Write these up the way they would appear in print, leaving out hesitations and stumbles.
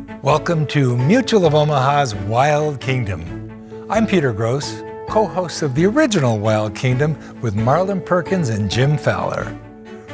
Welcome to Mutual of Omaha's Wild Kingdom. I'm Peter Gross, co-host of the original Wild Kingdom with Marlon Perkins and Jim Fowler.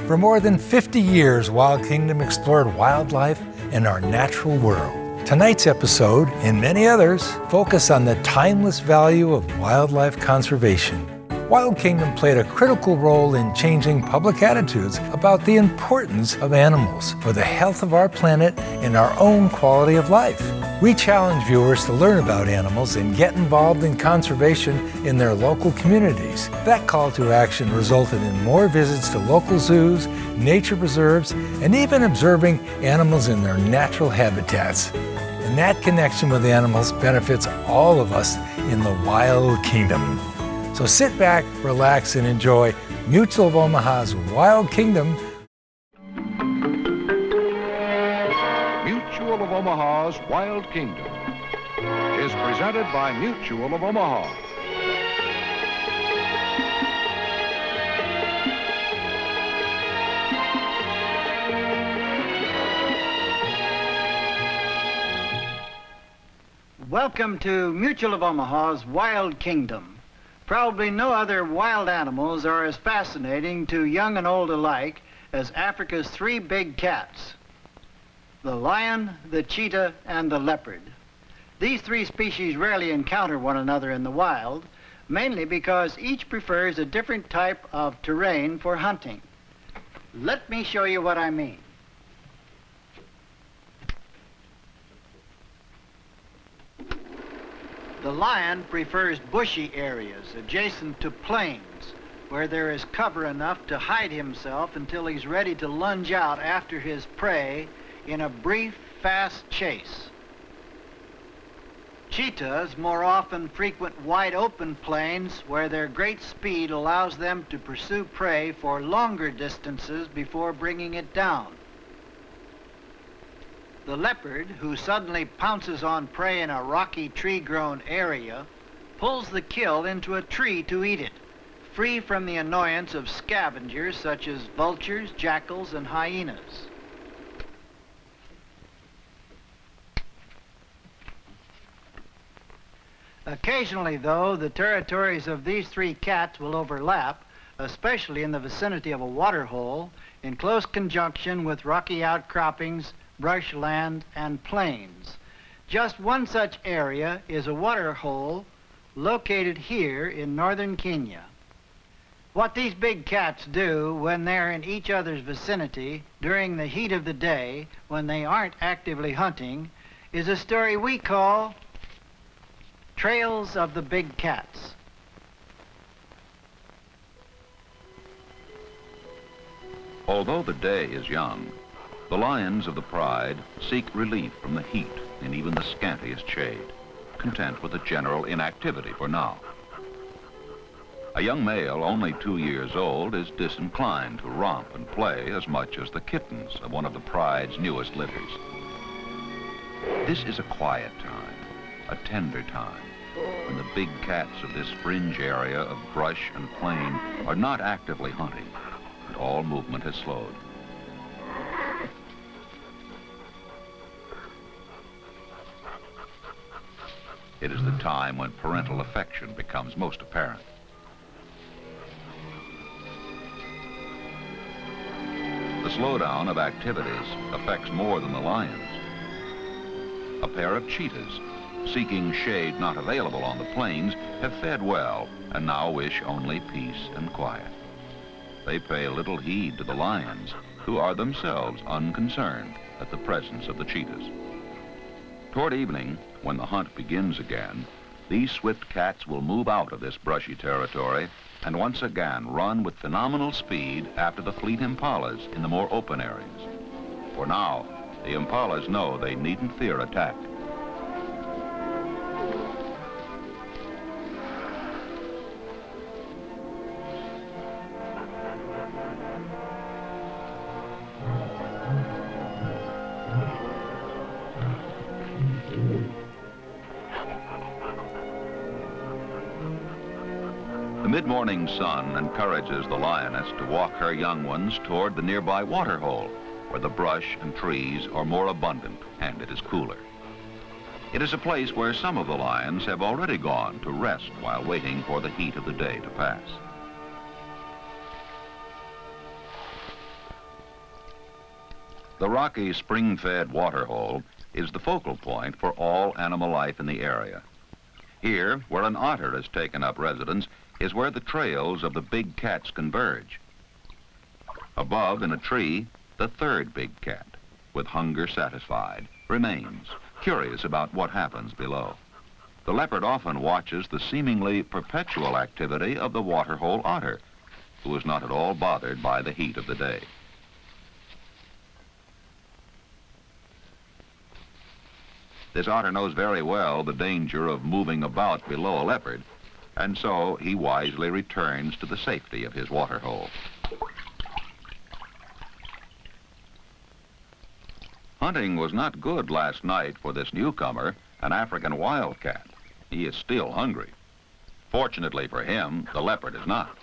For more than 50 years, Wild Kingdom explored wildlife and our natural world. Tonight's episode, and many others, focus on the timeless value of wildlife conservation. Wild Kingdom played a critical role in changing public attitudes about the importance of animals for the health of our planet and our own quality of life. We challenge viewers to learn about animals and get involved in conservation in their local communities. That call to action resulted in more visits to local zoos, nature preserves, and even observing animals in their natural habitats. And that connection with animals benefits all of us in the Wild Kingdom. So sit back, relax, and enjoy Mutual of Omaha's Wild Kingdom. Mutual of Omaha's Wild Kingdom is presented by Mutual of Omaha. Welcome to Mutual of Omaha's Wild Kingdom. Probably no other wild animals are as fascinating to young and old alike as Africa's three big cats: the lion, the cheetah, and the leopard. These three species rarely encounter one another in the wild, mainly because each prefers a different type of terrain for hunting. Let me show you what I mean. The lion prefers bushy areas adjacent to plains where there is cover enough to hide himself until he's ready to lunge out after his prey in a brief, fast chase. Cheetahs more often frequent wide open plains where their great speed allows them to pursue prey for longer distances before bringing it down. The leopard, who suddenly pounces on prey in a rocky tree-grown area, pulls the kill into a tree to eat it, free from the annoyance of scavengers such as vultures, jackals, and hyenas. Occasionally, though, the territories of these three cats will overlap, especially in the vicinity of a waterhole, in close conjunction with rocky outcroppings, brushland, and plains. Just one such area is a waterhole located here in northern Kenya. What these big cats do when they're in each other's vicinity during the heat of the day, when they aren't actively hunting, is a story we call Trails of the Big Cats. Although the day is young, the lions of the pride seek relief from the heat in even the scantiest shade, content with the general inactivity for now. A young male only 2 years old is disinclined to romp and play as much as the kittens of one of the pride's newest litters. This is a quiet time, a tender time, when the big cats of this fringe area of brush and plain are not actively hunting, and all movement has slowed. It is the time when parental affection becomes most apparent. The slowdown of activities affects more than the lions. A pair of cheetahs, seeking shade not available on the plains, have fed well and now wish only peace and quiet. They pay little heed to the lions, who are themselves unconcerned at the presence of the cheetahs. Toward evening, when the hunt begins again, these swift cats will move out of this brushy territory and once again run with phenomenal speed after the fleet impalas in the more open areas. For now, the impalas know they needn't fear attack. The mid-morning sun encourages the lioness to walk her young ones toward the nearby Waterhole, where the brush and trees are more abundant and it is cooler. It is a place where some of the lions have already gone to rest while waiting for the heat of the day to pass. The rocky spring-fed Waterhole is the focal point for all animal life in the area. Here, where an otter has taken up residence, is where the trails of the big cats converge. Above in a tree, the third big cat, with hunger satisfied, remains, curious about what happens below. The leopard often watches the seemingly perpetual activity of the Waterhole otter, who is not at all bothered by the heat of the day. This otter knows very well the danger of moving about below a leopard, and so he wisely returns to the safety of his waterhole. Hunting was not good last night for this newcomer, an African wildcat. He is still hungry. Fortunately for him, the leopard is not.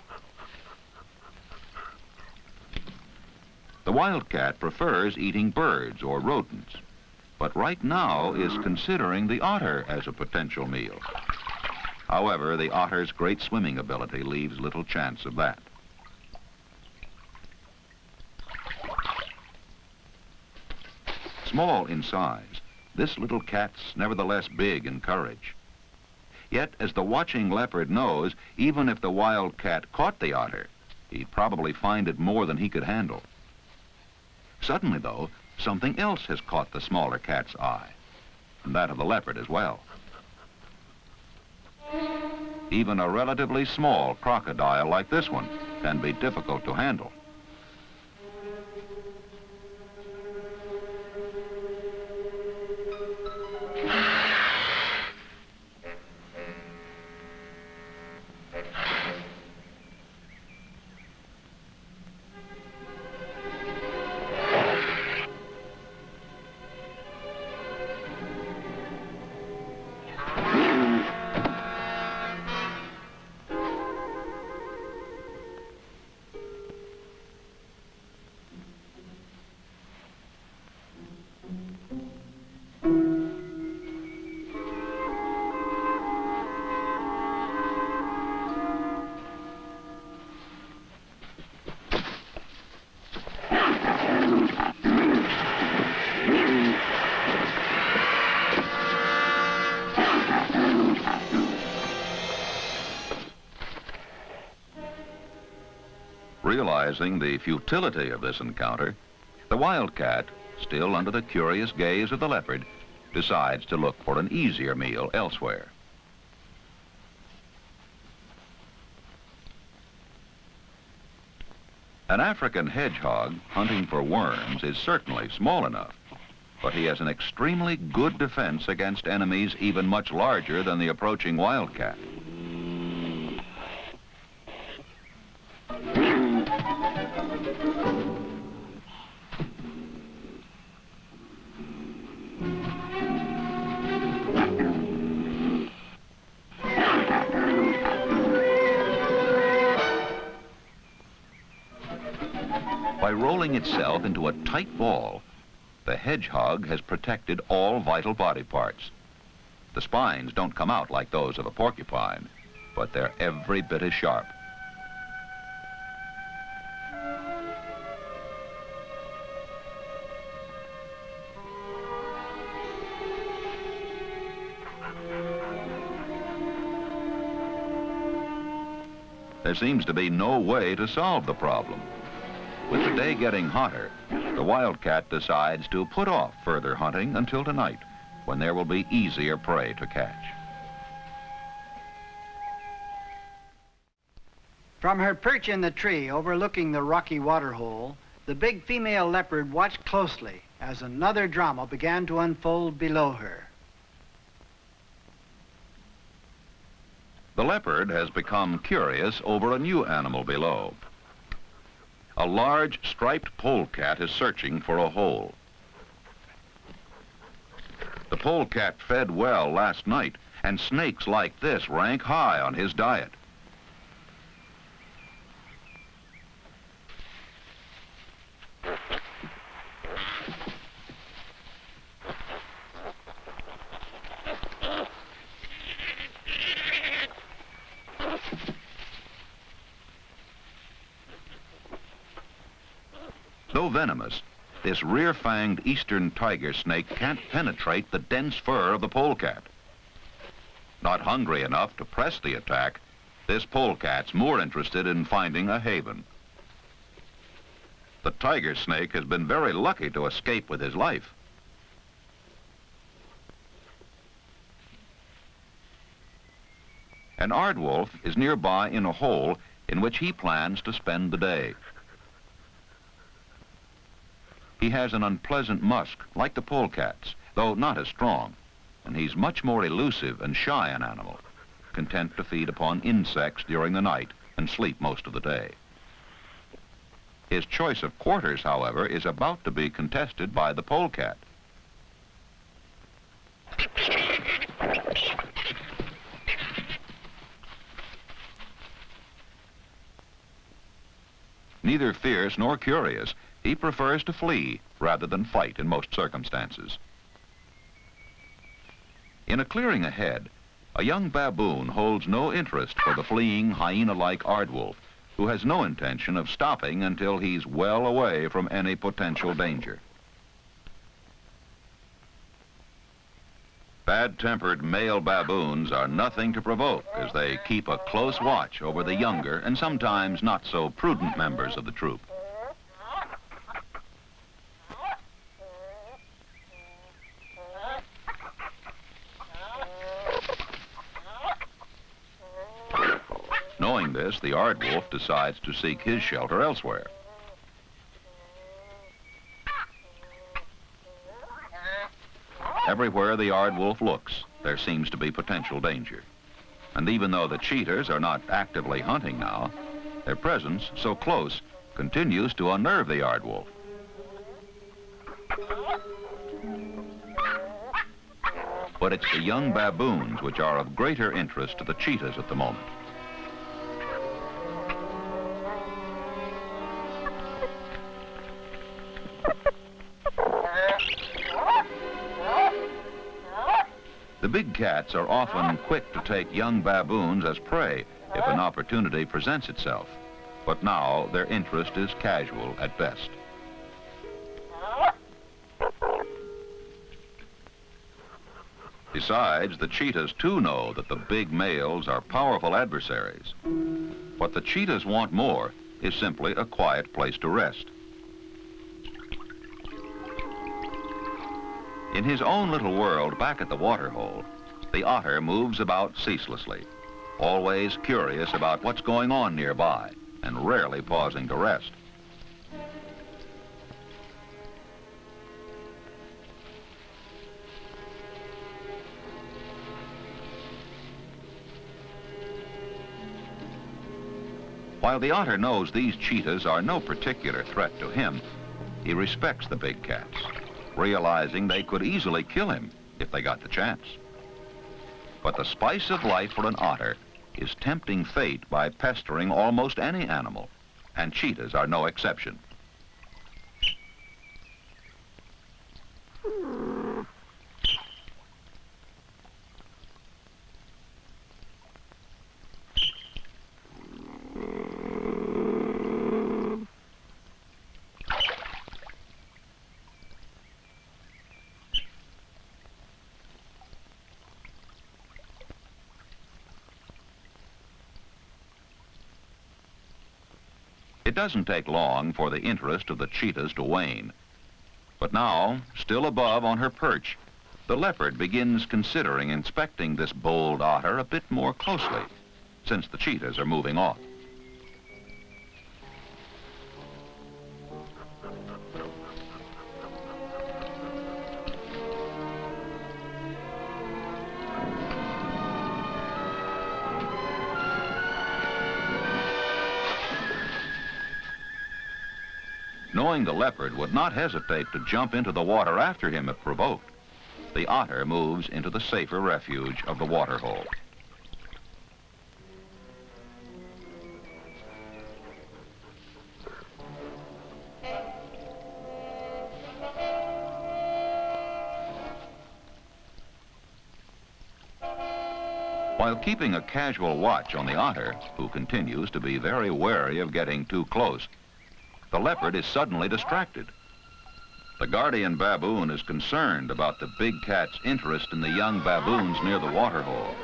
The wildcat prefers eating birds or rodents, but right now is considering the otter as a potential meal. However, the otter's great swimming ability leaves little chance of that. Small in size, this little cat's nevertheless big in courage. Yet, as the watching leopard knows, even if the wildcat caught the otter, he'd probably find it more than he could handle. Suddenly, though, something else has caught the smaller cat's eye, and that of the leopard as well. Even a relatively small crocodile like this one can be difficult to handle. Realizing the futility of this encounter, the wildcat, still under the curious gaze of the leopard, decides to look for an easier meal elsewhere. An African hedgehog hunting for worms is certainly small enough, but he has an extremely good defense against enemies even much larger than the approaching wildcat. By rolling itself into a tight ball, the hedgehog has protected all vital body parts. The spines don't come out like those of a porcupine, but they're every bit as sharp. There seems to be no way to solve the problem. With the day getting hotter, the wildcat decides to put off further hunting until tonight, when there will be easier prey to catch. From her perch in the tree overlooking the rocky waterhole, the big female leopard watched closely as another drama began to unfold below her. The leopard has become curious over a new animal below. A large striped polecat is searching for a hole. The polecat fed well last night, and snakes like this rank high on his diet. venomous, this rear-fanged eastern tiger snake can't penetrate the dense fur of the polecat. Not hungry enough to press the attack, this polecat's more interested in finding a haven. The tiger snake has been very lucky to escape with his life. An ardwolf is nearby in a hole in which he plans to spend the day. He has an unpleasant musk, like the polecats, though not as strong, and he's much more elusive and shy an animal, content to feed upon insects during the night and sleep most of the day. His choice of quarters, however, is about to be contested by the polecat. Neither fierce nor curious, he prefers to flee rather than fight in most circumstances. In a clearing ahead, a young baboon holds no interest for the fleeing hyena-like ardwolf, who has no intention of stopping until he's well away from any potential danger. Bad-tempered male baboons are nothing to provoke as they keep a close watch over the younger and sometimes not so prudent members of the troop. Knowing this, the ardwolf decides to seek his shelter elsewhere. Everywhere the ardwolf looks, there seems to be potential danger. And even though the cheetahs are not actively hunting now, their presence, so close, continues to unnerve the ardwolf. But it's the young baboons which are of greater interest to the cheetahs at the moment. The big cats are often quick to take young baboons as prey if an opportunity presents itself, but now their interest is casual at best. Besides, the cheetahs too know that the big males are powerful adversaries. What the cheetahs want more is simply a quiet place to rest. In his own little world back at the Waterhole, the otter moves about ceaselessly, always curious about what's going on nearby and rarely pausing to rest. While the otter knows these cheetahs are no particular threat to him, he respects the big cats, realizing they could easily kill him if they got the chance. But the spice of life for an otter is tempting fate by pestering almost any animal, and cheetahs are no exception. It doesn't take long for the interest of the cheetahs to wane. But now, still above on her perch, the leopard begins considering inspecting this bold otter a bit more closely, since the cheetahs are moving off. Knowing the leopard would not hesitate to jump into the water after him if provoked, the otter moves into the safer refuge of the waterhole. While keeping a casual watch on the otter, who continues to be very wary of getting too close, the leopard is suddenly distracted. The guardian baboon is concerned about the big cat's interest in the young baboons near the waterhole.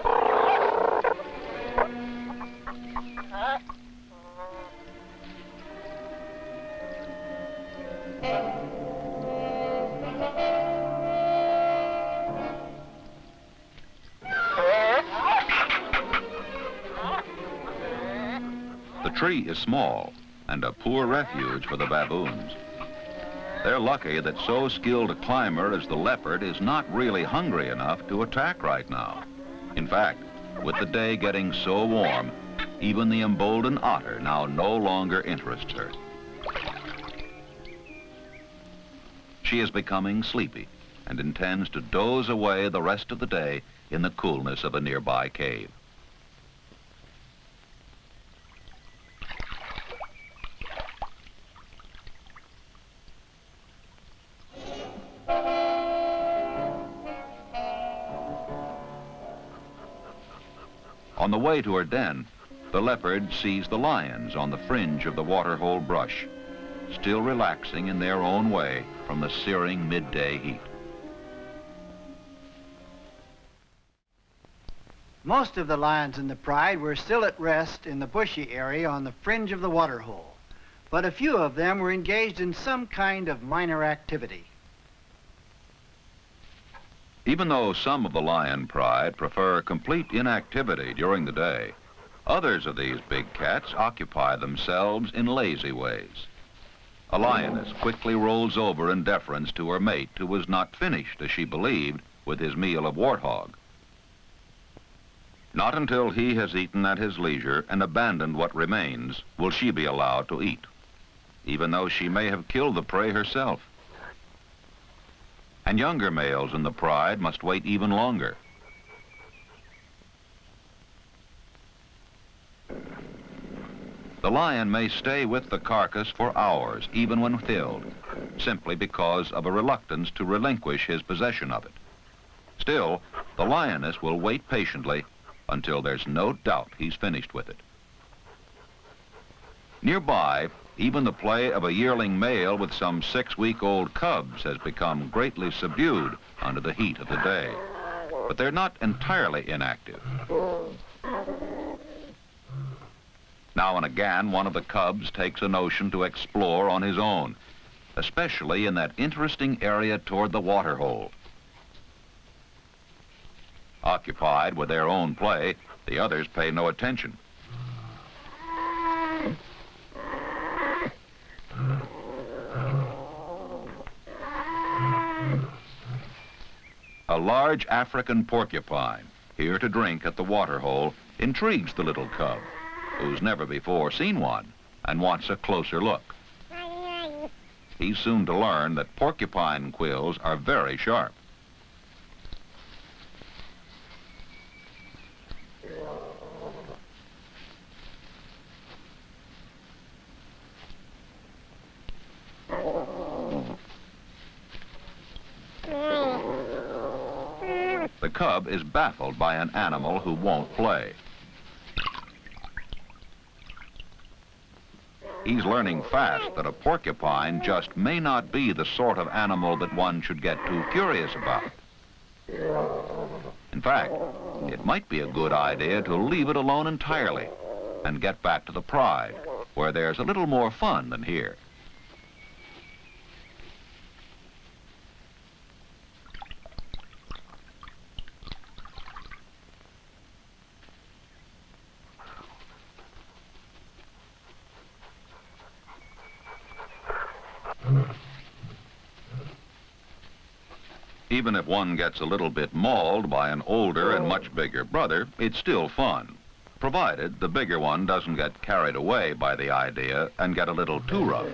The tree is small and a poor refuge for the baboons. They're lucky that so skilled a climber as the leopard is not really hungry enough to attack right now. In fact, with the day getting so warm, even the emboldened otter now no longer interests her. She is becoming sleepy and intends to doze away the rest of the day in the coolness of a nearby cave. On the way to her den, the leopard sees the lions on the fringe of the waterhole brush, still relaxing in their own way from the searing midday heat. Most of the lions in the pride were still at rest in the bushy area on the fringe of the waterhole, but a few of them were engaged in some kind of minor activity. Even though some of the lion pride prefer complete inactivity during the day, others of these big cats occupy themselves in lazy ways. A lioness quickly rolls over in deference to her mate who was not finished, as she believed, with his meal of warthog. Not until he has eaten at his leisure and abandoned what remains will she be allowed to eat, even though she may have killed the prey herself. And younger males in the pride must wait even longer. The lion may stay with the carcass for hours, even when filled, simply because of a reluctance to relinquish his possession of it. Still, the lioness will wait patiently until there's no doubt he's finished with it. Nearby, even the play of a yearling male with some 6-week-old cubs has become greatly subdued under the heat of the day. But they're not entirely inactive. Now and again, one of the cubs takes a notion to explore on his own, especially in that interesting area toward the waterhole. Occupied with their own play, the others pay no attention. A large African porcupine, here to drink at the waterhole, intrigues the little cub, who's never before seen one and wants a closer look. He's soon to learn that porcupine quills are very sharp. The cub is baffled by an animal who won't play. He's learning fast that a porcupine just may not be the sort of animal that one should get too curious about. In fact, it might be a good idea to leave it alone entirely and get back to the pride, where there's a little more fun than here. Even if one gets a little bit mauled by an older and much bigger brother, it's still fun, provided the bigger one doesn't get carried away by the idea and get a little too rough.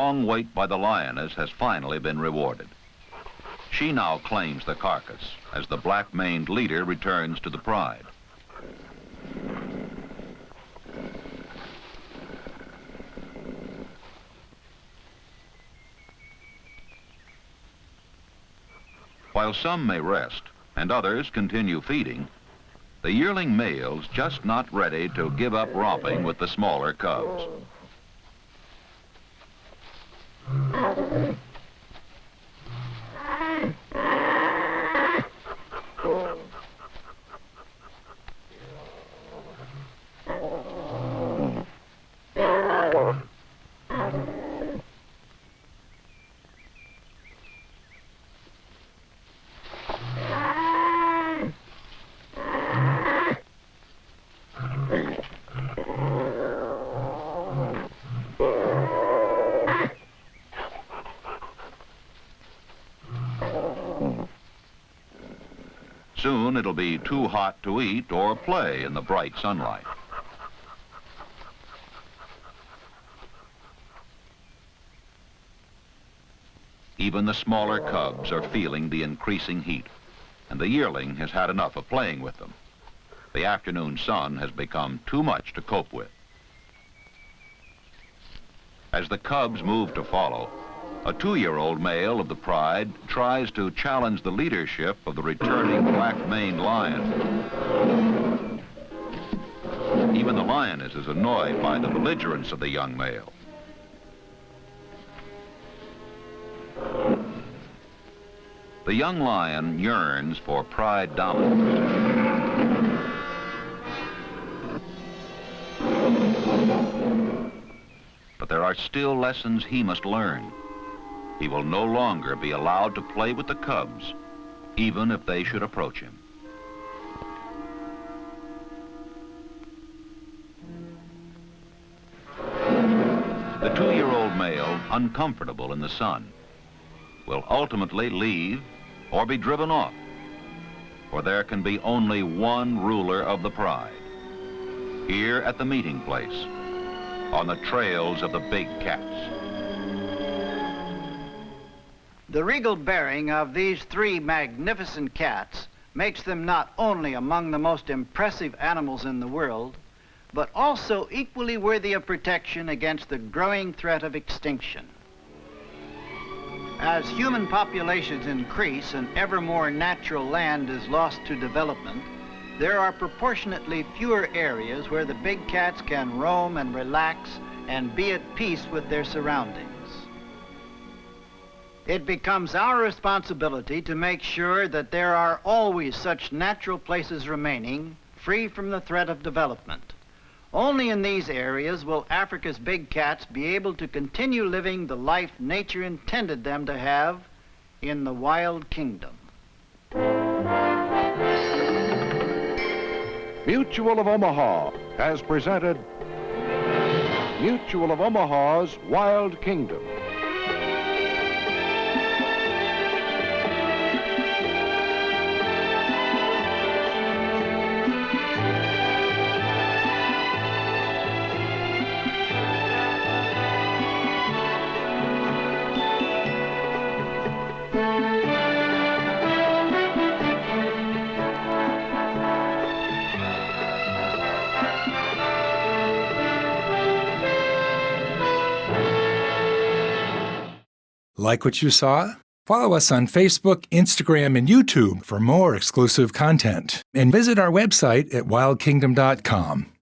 long wait by the lioness has finally been rewarded. She now claims the carcass as the black-maned leader returns to the pride. While some may rest and others continue feeding, the yearling male's just not ready to give up romping with the smaller cubs. Soon it'll be too hot to eat or play in the bright sunlight. Even the smaller cubs are feeling the increasing heat, and the yearling has had enough of playing with them. The afternoon sun has become too much to cope with. As the cubs move to follow, a 2-year-old male of the pride tries to challenge the leadership of the returning black-maned lion. Even the lioness is annoyed by the belligerence of the young male. The young lion yearns for pride dominance. But there are still lessons he must learn. He will no longer be allowed to play with the cubs, even if they should approach him. The 2-year-old male, uncomfortable in the sun, will ultimately leave or be driven off, for there can be only one ruler of the pride, here at the meeting place, on the trails of the big cats. The regal bearing of these 3 magnificent cats makes them not only among the most impressive animals in the world, but also equally worthy of protection against the growing threat of extinction. As human populations increase and ever more natural land is lost to development, there are proportionately fewer areas where the big cats can roam and relax and be at peace with their surroundings. It becomes our responsibility to make sure that there are always such natural places remaining, free from the threat of development. Only in these areas will Africa's big cats be able to continue living the life nature intended them to have in the wild kingdom. Mutual of Omaha has presented Mutual of Omaha's Wild Kingdom. Like what you saw? Follow us on Facebook, Instagram, and YouTube for more exclusive content. And visit our website at wildkingdom.com.